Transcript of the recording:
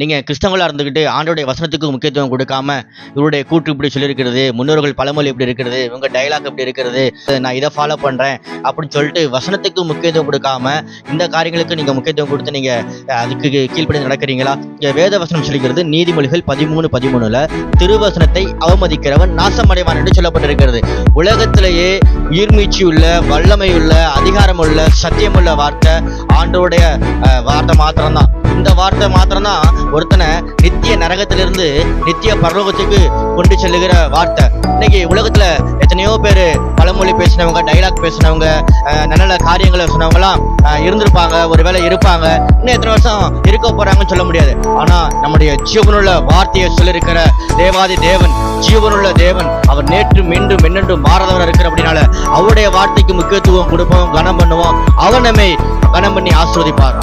நீங்க கிறிஸ்தவங்களா இருந்துகிட்டு ஆண்டோடைய வசனத்துக்கு முக்கியத்துவம் கொடுக்காம இவருடைய கூற்று இப்படி சொல்லியிருக்கிறது, முன்னோர்கள் பழமொழி இப்படி இருக்கிறது, இவங்க டைலாக் இப்படி இருக்கிறது, நான் இதை ஃபாலோ பண்றேன் அப்படின்னு சொல்லிட்டு வசனத்துக்கு முக்கியத்துவம் கொடுக்காம இந்த காரியங்களுக்கு நீங்க முக்கியத்துவம் கொடுத்து நீங்க அதுக்கு கீழ்ப்படி நடக்கிறீங்களா? வேத வசனம் சொல்லிக்கிறது நீதிமொழிகள் 13:13 திருவசனத்தை அவமதிக்கிறவன் நாசமடைவான் என்று சொல்லப்பட்டிருக்கிறது. உலகத்திலேயே உயிர்மீச்சி உள்ள, வல்லமை உள்ள, அதிகாரம் உள்ள, சத்தியமுள்ள வார்த்தை ஆண்டோடைய வார்த்தை மாத்திரம்தான். இந்த வார்த்தை மாத்திரம்தான் ஒருத்தனை நித்திய நரகத்திலிருந்து நித்திய பரலோகத்துக்கு கொண்டு செல்லுகிற வார்த்தை. இன்னைக்கு உலகத்துல எத்தனையோ பேர் பழமொழி பேசினவங்க, டைலாக் பேசினவங்க, நல்ல காரியங்களை சொன்னவங்கலாம் இருந்திருப்பாங்க, ஒருவேளை இருப்பாங்க, இன்னும் எத்தனை வருஷம் இருக்க போறாங்கன்னு சொல்ல முடியாது. ஆனா நம்முடைய ஜீவனுள்ள வார்த்தையை சொல்லியிருக்கிற தேவாதி தேவன், ஜீவனுள்ள தேவன், அவர் நேற்று மீண்டும் மின்னென்று மாறாதவர் இருக்கிற அப்படின்னால அவருடைய வார்த்தைக்கு முக்கியத்துவம் கொடுப்போம், கனம் பண்ணுவோம். அவர் நம்மை கனம் பண்ணி ஆசீர்வதிப்பார்.